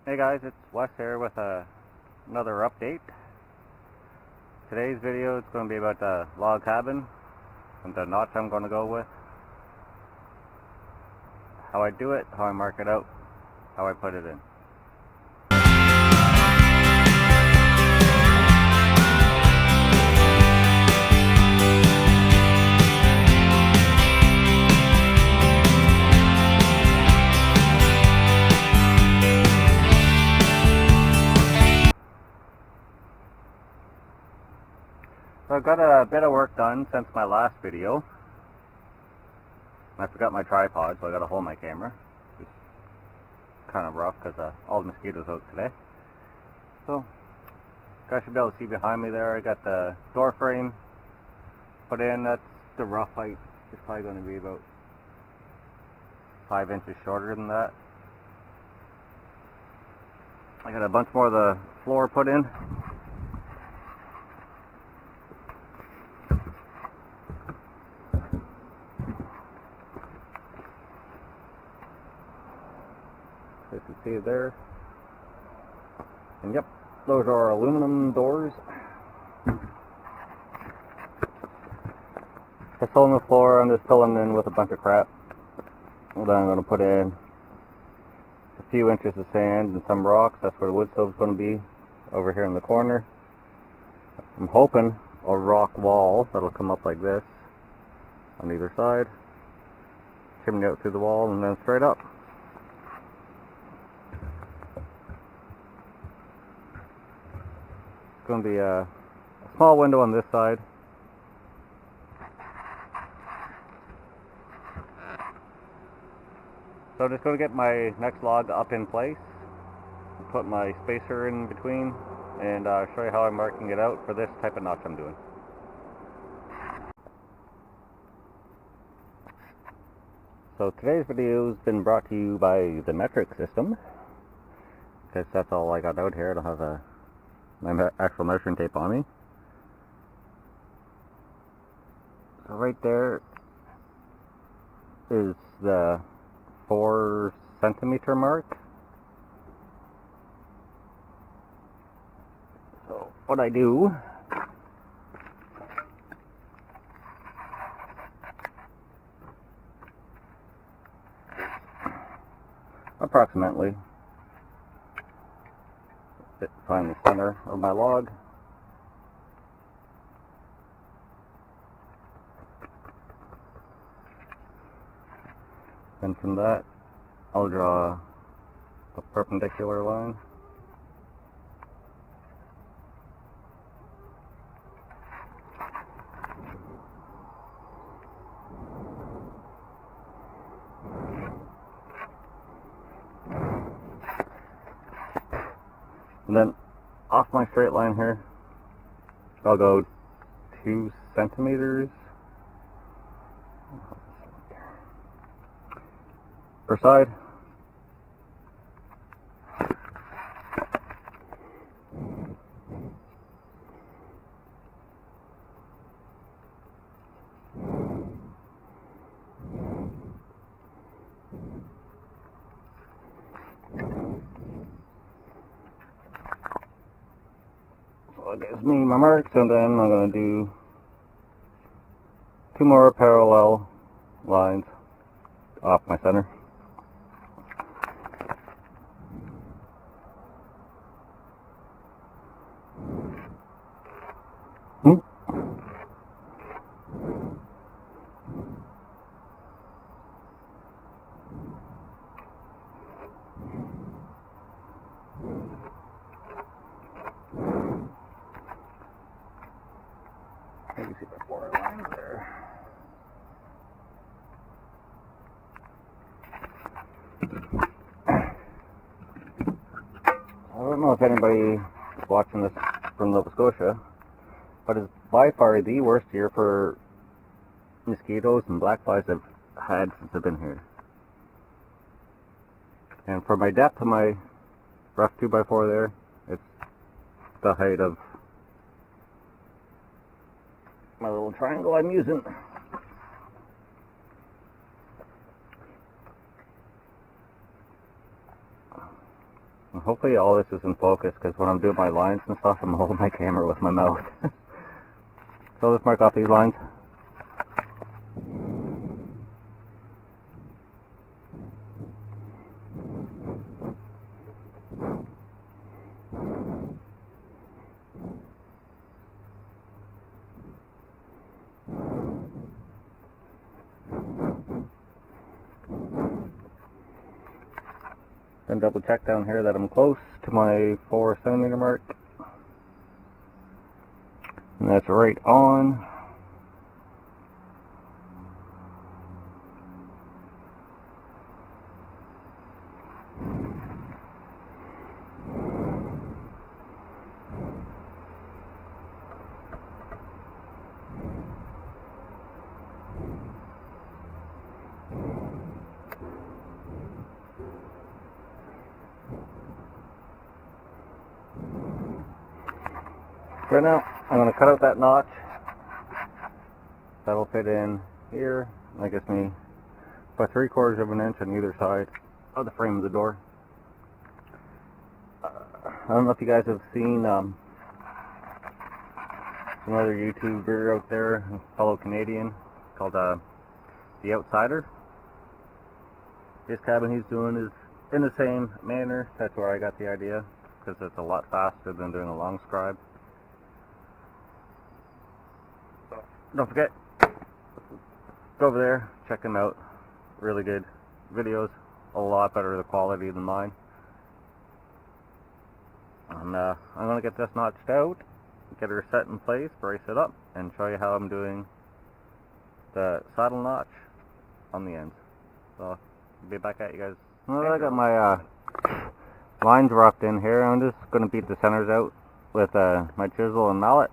Hey guys, it's Wes here with another update. Today's video is going to be about the log cabin and the notch I'm going to go with. How I do it, how I mark it out, how I put it in. So I've got a bit of work done since my last video. I forgot my tripod, so I got to hold my camera. It's kind of rough because all the mosquitoes out today. So, you guys should be able to see behind me there. I got the door frame put in. That's the rough height. It's probably going to be about 5 inches shorter than that. I got a bunch more of the floor put in. You can see it there. And yep, those are aluminum doors. This hole in the floor, I'm just filling in with a bunch of crap. And then I'm going to put in a few inches of sand and some rocks. That's where the wood stove's going to be, over here in the corner. I'm hoping a rock wall that'll come up like this on either side. Chimney out through the wall and then straight up. Going to be a small window on this side. So I'm just going to get my next log up in place, put my spacer in between, and show you how I'm marking it out for this type of notch I'm doing. So today's video has been brought to you by the metric system, because that's all I got out here. I don't have my actual measuring tape on me. So right there is the 4 centimeter mark. So what I do, approximately find the center of my log. And from that, I'll draw a perpendicular line. And then off my straight line here, I'll go 2 centimeters per side. So that gives me my marks, and then I'm going to do 2 more parallel lines off my center. You see the 4 lines there. I don't know if anybody is watching this from Nova Scotia, but it's by far the worst year for mosquitoes and black flies I've had since I've been here. And for my depth of my rough 2x4 there, it's the height of my little triangle I'm using. And hopefully all this is in focus, because when I'm doing my lines and stuff, I'm holding my camera with my mouth. So let's mark off these lines. Then double check down here that I'm close to my 4 centimeter mark. And that's right on. Right now, I'm going to cut out that notch. That'll fit in here. That gives me about 3/4 of an inch on either side of the frame of the door. I don't know if you guys have seen some other YouTuber out there, a fellow Canadian, called The Outsider. His cabin he's doing is in the same manner. That's where I got the idea, because it's a lot faster than doing a long scribe. Don't forget, go over there, check them out. Really good videos, a lot better the quality than mine. And I'm going to get this notched out, get her set in place, brace it up, and show you how I'm doing the saddle notch on the ends. So, I'll be back at you guys. Well, I got my lines roughed in here. I'm just going to beat the centers out with my chisel and mallet.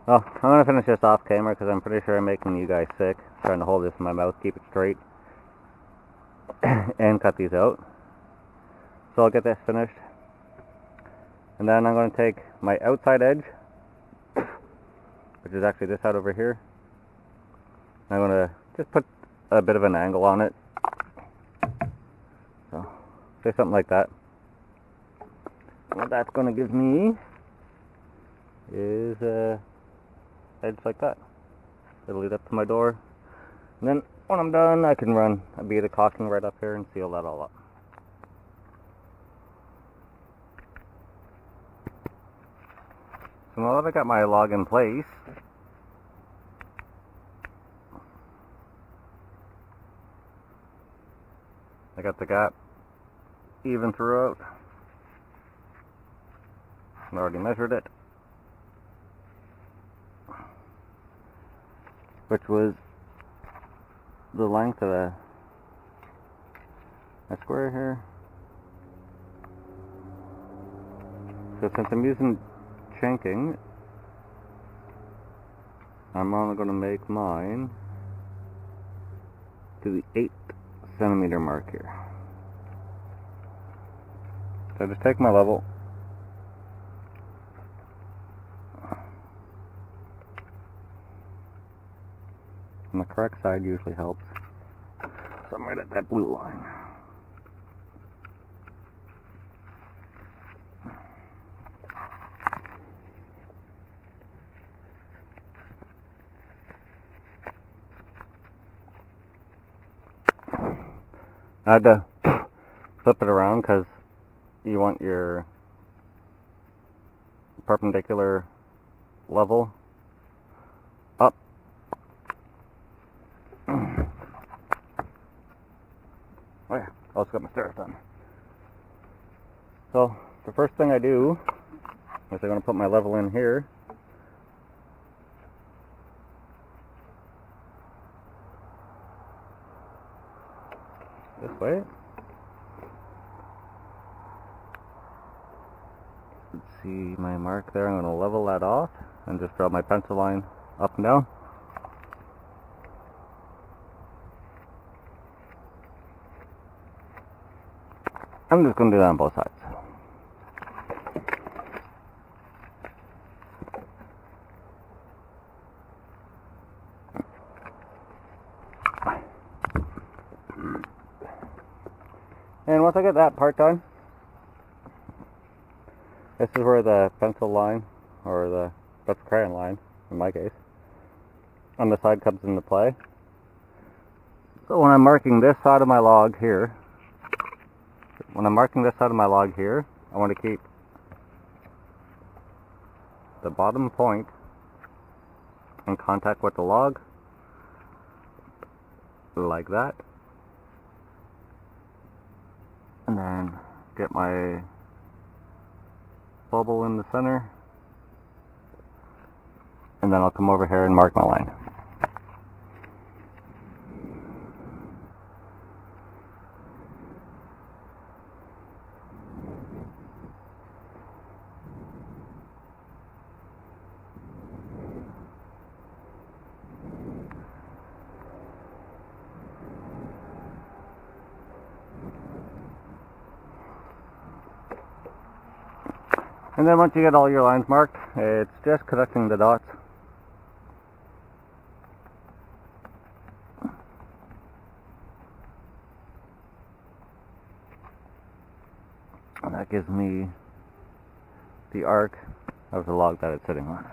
Well, I'm going to finish this off camera because I'm pretty sure I'm making you guys sick trying to hold this in my mouth, keep it straight, and cut these out. So I'll get this finished. And then I'm going to take my outside edge, which is actually this side over here. I'm going to just put a bit of an angle on it. So, say something like that. What that's going to give me is edge like that. It'll lead up to my door. And then when I'm done, I can run a bead of caulking right up here and seal that all up. So now that I got my log in place, I got the gap even throughout. I already measured it, which was the length of a square here. So since I'm using chinking, I'm only going to make mine to the 8 centimeter mark here. So I just take my level, and the correct side usually helps. So I'm right at that blue line. I had to flip it around because you want your perpendicular level up. Oh yeah, I also got my stairs done. So the first thing I do is I'm going to put my level in here. This way. See my mark there? I'm going to level that off and just draw my pencil line up and down. I'm just going to do that on both sides. And once I get that part done, this is where the pencil line, or the crayon line, in my case, on the side comes into play. So when I'm marking this side of my log here, I want to keep the bottom point in contact with the log, like that. And then get my bubble in the center, and then I'll come over here and mark my line. And then once you get all your lines marked, it's just connecting the dots. And that gives me the arc of the log that it's sitting on.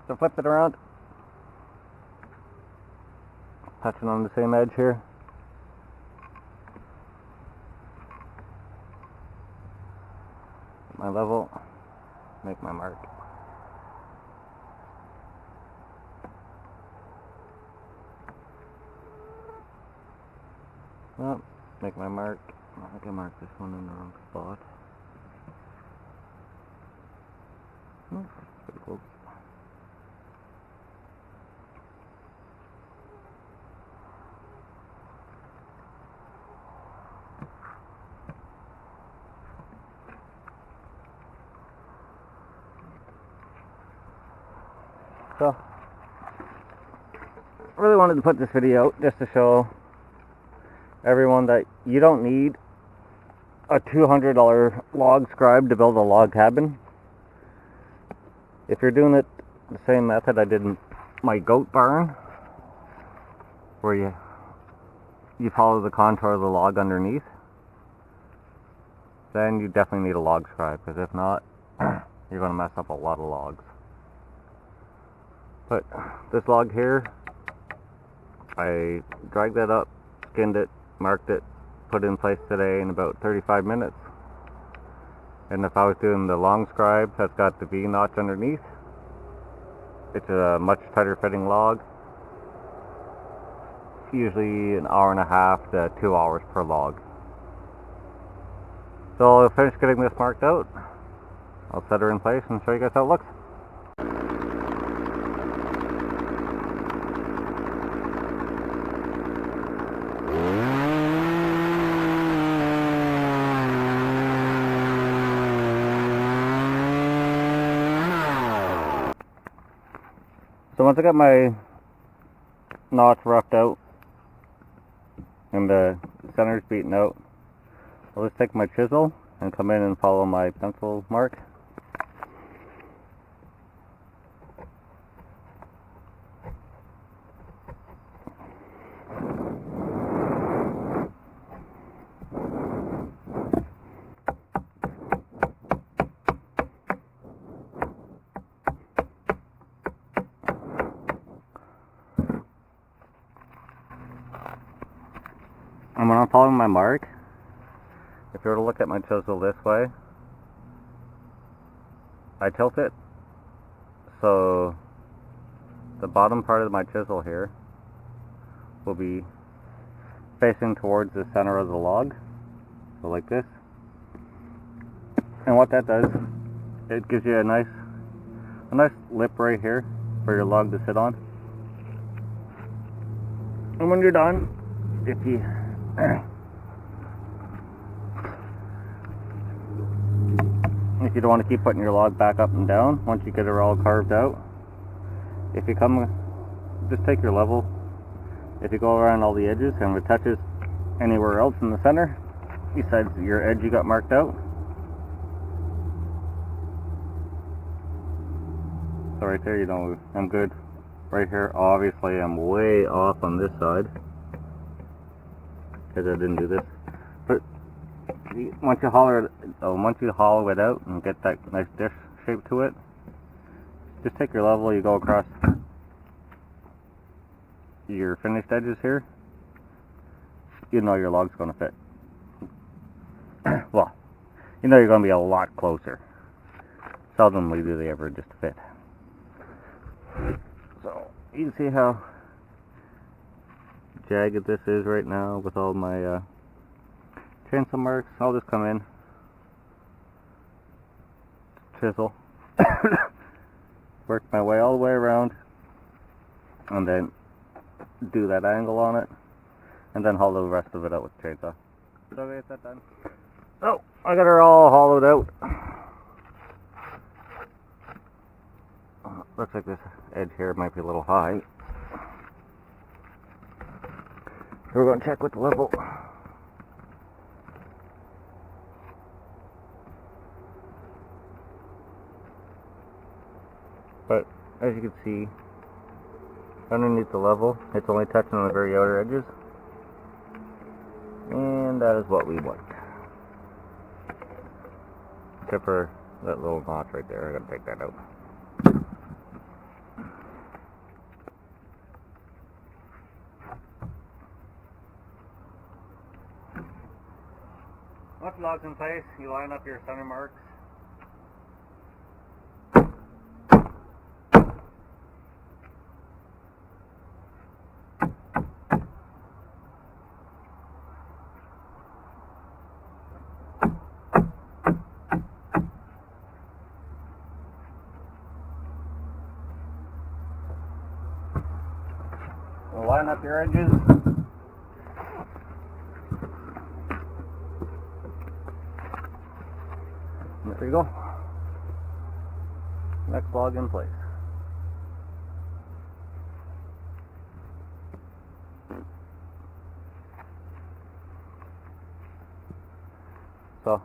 So flip it around, touching on the same edge here. My level, make my mark. Well, make my mark. I think I marked this one in the wrong spot. Pretty close. So, I really wanted to put this video out just to show everyone that you don't need a $200 log scribe to build a log cabin. If you're doing it the same method I did in my goat barn, where you follow the contour of the log underneath, then you definitely need a log scribe, because if not, you're going to mess up a lot of logs. But this log here, I dragged that up, skinned it, marked it, put it in place today in about 35 minutes. And if I was doing the long scribe that's got the V notch underneath, it's a much tighter fitting log. Usually an hour and a half to 2 hours per log. So I'll finish getting this marked out. I'll set her in place and show you guys how it looks. So once I got my notch roughed out and the center's beaten out, I'll just take my chisel and come in and follow my pencil mark. And when I'm following my mark, if you were to look at my chisel this way, I tilt it so the bottom part of my chisel here will be facing towards the center of the log, so like this. And what that does, it gives you a nice lip right here for your log to sit on. And when you're done, if you don't want to keep putting your log back up and down, once you get it all carved out, if you just take your level, if you go around all the edges and if it touches anywhere else in the center, besides your edge you got marked out. So right there, you know, I'm good. Right here, obviously I'm way off on this side because I didn't do this. But once you hollow it out and get that nice dish shape to it, just take your level, you go across your finished edges here, you know your log's going to fit. Well, you know you're going to be a lot closer. Seldomly do they ever just fit. So you can see how jagged this is right now with all my chainsaw marks. I'll just come in, chisel, work my way all the way around, and then do that angle on it, and then hollow the rest of it out with the chainsaw. So get that done. So I got her all hollowed out. Looks like this edge here might be a little high. So we're going to check with the level. But as you can see, underneath the level, it's only touching on the very outer edges. And that is what we want. Except for that little notch right there, I gotta take that out. Once the log's in place, you line up your center marks. We'll line up your edges. There you go. Next log in place. So,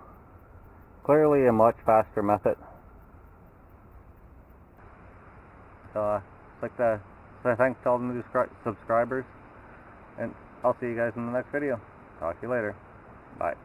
clearly a much faster method. So, I'd like to say thanks to all the new subscribers, and I'll see you guys in the next video. Talk to you later. Bye.